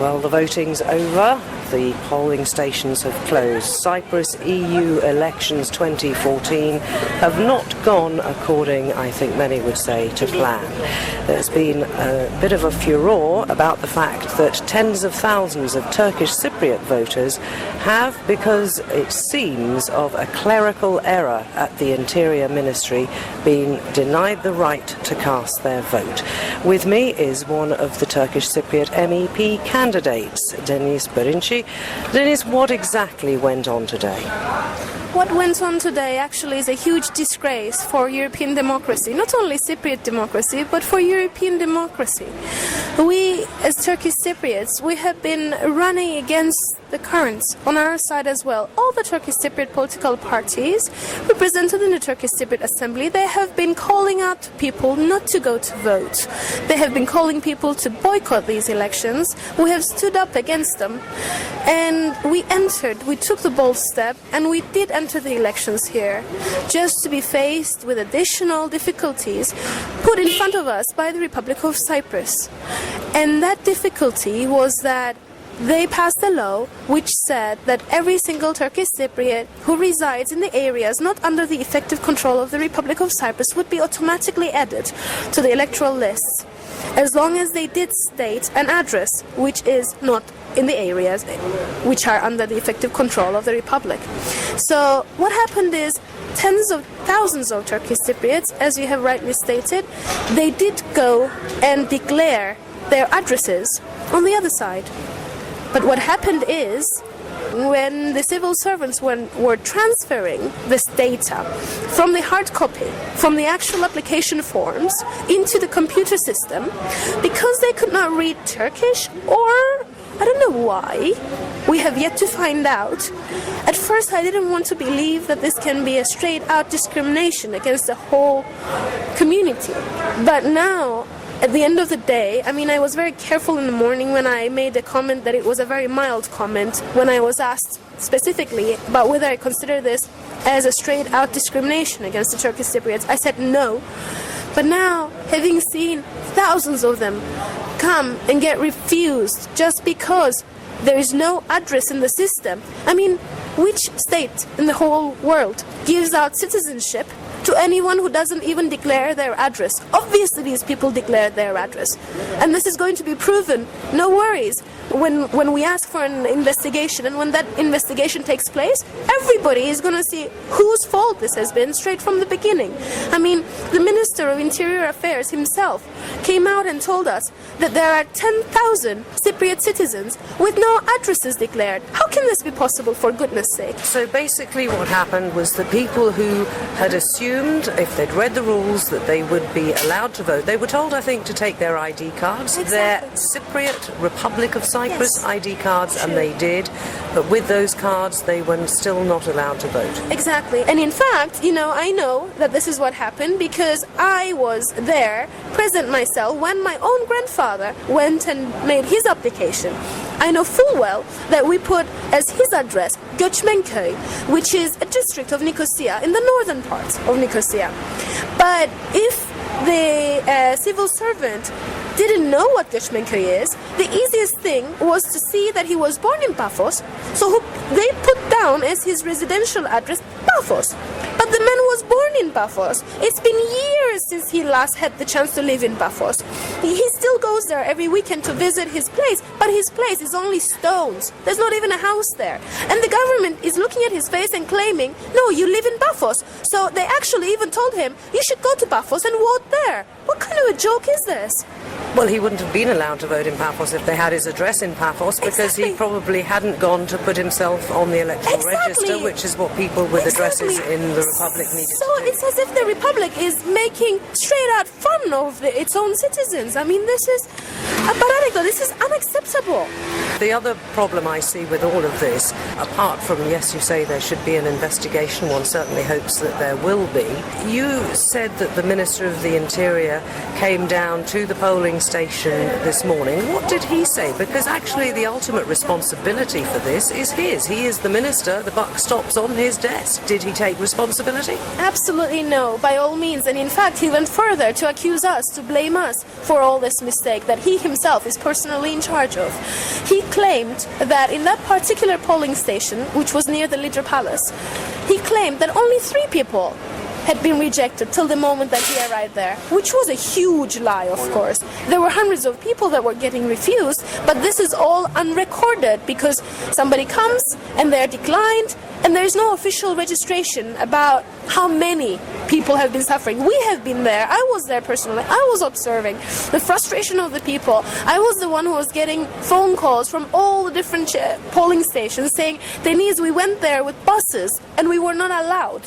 Well, the voting's over. The polling stations have closed. Cyprus EU Elections 2014 have not gone according, I think many would say, to plan. There's been a bit of a furore about the fact that tens of thousands of Turkish Cypriot voters have, because it seems of a clerical error at the Interior Ministry, been denied the right to cast their vote. With me is one of the Turkish Cypriot MEP candidates, Deniz Birinci. Deniz, what exactly went on today? What went on today actually is a huge disgrace for European democracy, not only Cypriot democracy, but for European democracy. We, as Turkish Cypriots, we have been running against the currents on our side as well. All the Turkish Cypriot political parties represented in the Turkish Cypriot Assembly, they have been calling out to people not to go to vote. They have been calling people to boycott these elections. We have stood up against them, and we took the bold step, and we did enter the elections here, just to be faced with additional difficulties put in front of us by the Republic of Cyprus. And that difficulty was that they passed a law which said that every single Turkish Cypriot who resides in the areas not under the effective control of the Republic of Cyprus would be automatically added to the electoral lists, as long as they did state an address which is not in the areas which are under the effective control of the Republic. So what happened is tens of thousands of Turkish Cypriots, as you have rightly stated, they did go and declare their addresses on the other side. But what happened is, when the civil servants were transferring this data from the hard copy, from the actual application forms, into the computer system, because they could not read Turkish, or I don't know why, we have yet to find out. At first I didn't want to believe that this can be a straight-out discrimination against the whole community. But now, at the end of the day, I mean, I was very careful in the morning when I made a comment that it was a very mild comment when I was asked specifically about whether I consider this as a straight-out discrimination against the Turkish Cypriots. I said no. But now, having seen thousands of them come and get refused just because there is no address in the system, I mean, which state in the whole world gives out citizenship to anyone who doesn't even declare their address? Obviously these people declared their address, and this is going to be proven, no worries, when we ask for an investigation, and when that investigation takes place, everybody is going to see whose fault this has been straight from the beginning. I mean, the Minister of Interior Affairs himself came out and told us that there are 10,000 Cypriot citizens with no addresses declared. How can this be possible, for goodness sake? So basically what happened was the people who had assumed, if they'd read the rules, that they would be allowed to vote, they were told, I think, to take their ID cards, their Cypriot Republic of Cyprus ID cards, and they did, but with those cards they were still not allowed to vote. Exactly. And in fact, you know, I know that this is what happened because I was there, present myself, when my own grandfather went and made his application. I know full well that we put as his address Göçmenköy, which is a district of Nicosia in the northern parts of Nicosia. But if the civil servant didn't know what Göçmenköy is, the easiest thing was to see that he was born in Paphos, so they put down as his residential address Paphos. But the man was born in Paphos. It's been years since he last had the chance to live in Paphos. He still goes there every weekend to visit his place, but his place is only stones. There's not even a house there. And the government is looking at his face and claiming, no, you live in Paphos. So they actually even told him, you should go to Paphos and vote there. What kind of a joke is this? Well, he wouldn't have been allowed to vote in Paphos if they had his address in Paphos, because he probably hadn't gone to put himself on the electoral register, which is what people with addresses in the Republic needed to do. It's as if the Republic is making straight-out fun of its own citizens. I mean, this is unacceptable. The other problem I see with all of this, apart from, yes, you say there should be an investigation, one certainly hopes that there will be. You said that the Minister of the Interior came down to the polling station this morning. What did he say? Because actually the ultimate responsibility for this is his. He is the minister. The buck stops on his desk. Did he take responsibility? Absolutely no, by all means. And in fact, he went further to accuse us, to blame us for all this mistake that he himself is personally in charge of. He claimed that in that particular polling station, which was near the Leader Palace, he claimed that only 3 people had been rejected till the moment that he arrived there, which was a huge lie, of course. There were hundreds of people that were getting refused, but this is all unrecorded because somebody comes and they're declined, and there's no official registration about how many people have been suffering. We have been there. I was there personally. I was observing the frustration of the people. I was the one who was getting phone calls from all the different polling stations saying, Deniz, we went there with buses and we were not allowed.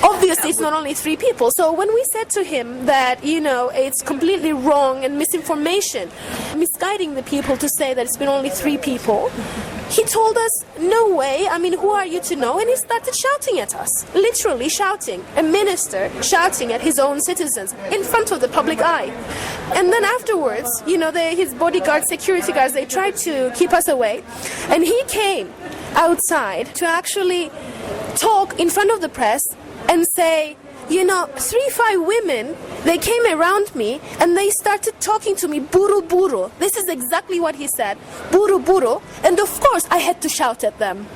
Obviously, it's not only 3 people. So when we said to him that, it's completely wrong and misinformation, misguiding the people to say that it's been only 3 people, he told us, no way, who are you to know? And he started shouting at us, literally shouting, a minister shouting at his own citizens in front of the public eye. And then afterwards, his bodyguards, security guards, they tried to keep us away. And he came outside to actually talk in front of the press and say, 3-5 women, they came around me and they started talking to me, buru buru. This is exactly what he said, buru buru. And of course I had to shout at them.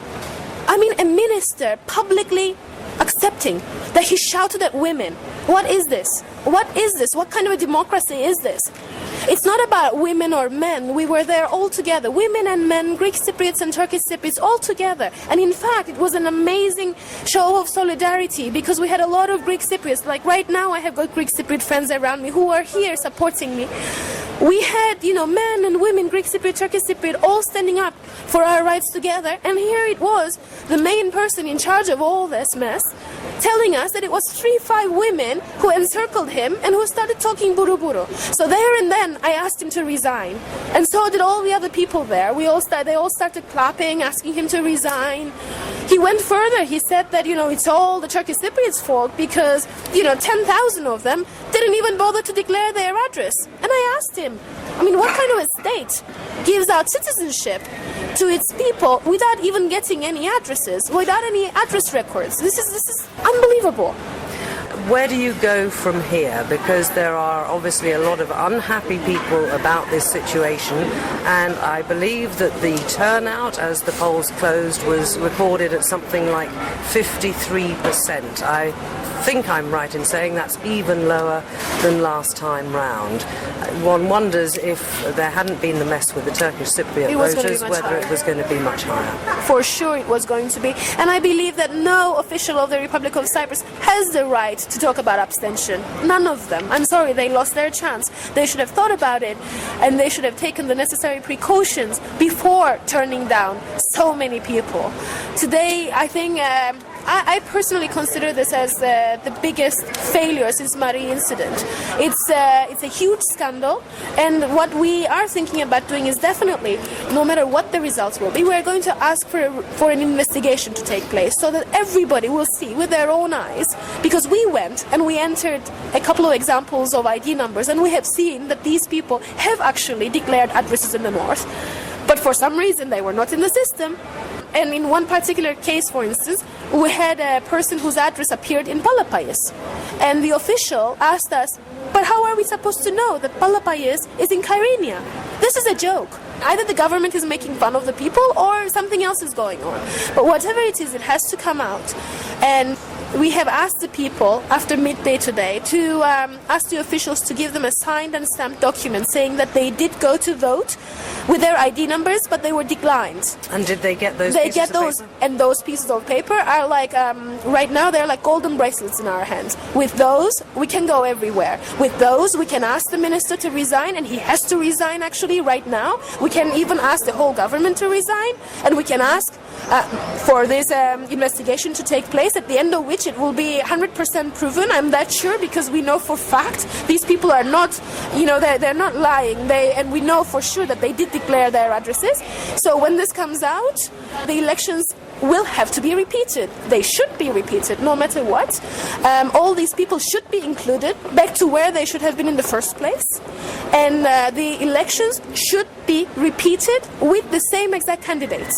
A minister publicly accepting that he shouted at women. What is this? What is this? What kind of a democracy is this? It's not about women or men. We were there all together, women and men, Greek Cypriots and Turkish Cypriots, all together. And in fact, it was an amazing show of solidarity because we had a lot of Greek Cypriots. Like right now, I have got Greek Cypriot friends around me who are here supporting me. We had, men and women, Greek Cypriot, Turkish Cypriot, all standing up for our rights together. And here it was, the main person in charge of all this mess, telling us that it was 3-5 women who encircled him and who started talking buru buru. So there and then I asked him to resign, and so did all the other people there. They all started clapping, asking him to resign. He went further. He said that it's all the Turkish Cypriots' fault because 10,000 of them didn't even bother to declare their address. And I asked him, what kind of a state gives out citizenship to its people without even getting any addresses, without any address records? This is unbelievable. Where do you go from here? Because there are obviously a lot of unhappy people about this situation, and I believe that the turnout as the polls closed was recorded at something like 53%. I think I'm right in saying that's even lower than last time round. One wonders if there hadn't been the mess with the Turkish Cypriot voters, whether it was going to be much higher. For sure it was going to be. And I believe that no official of the Republic of Cyprus has the right to talk about abstention. None of them. I'm sorry, they lost their chance. They should have thought about it, and they should have taken the necessary precautions before turning down so many people. Today, I think I personally consider this as the biggest failure since Mari incident. It's a huge scandal, and what we are thinking about doing is definitely, no matter what the results will be, we are going to ask for an investigation to take place so that everybody will see with their own eyes, because we went and we entered a couple of examples of ID numbers, and we have seen that these people have actually declared addresses in the north, but for some reason they were not in the system. And in one particular case, for instance, we had a person whose address appeared in Balapayas. And the official asked us, but how are we supposed to know that Balapayas is in Kyrenia? This is a joke. Either the government is making fun of the people or something else is going on. But whatever it is, it has to come out. And we have asked the people after midday today to ask the officials to give them a signed and stamped document saying that they did go to vote with their ID numbers, but they were declined. And did they get those? They get those, and those pieces of paper are like right now they're like golden bracelets in our hands. With those, we can go everywhere. With those, we can ask the minister to resign, and he has to resign actually right now. We can even ask the whole government to resign, and we can ask for this investigation to take place, at the end of which it will be 100% proven. I'm that sure, because we know for fact these people are not, they're not lying. And we know for sure that they did declare their addresses. So when this comes out, the elections will have to be repeated. They should be repeated, no matter what. All these people should be included back to where they should have been in the first place. And the elections should be repeated with the same exact candidates.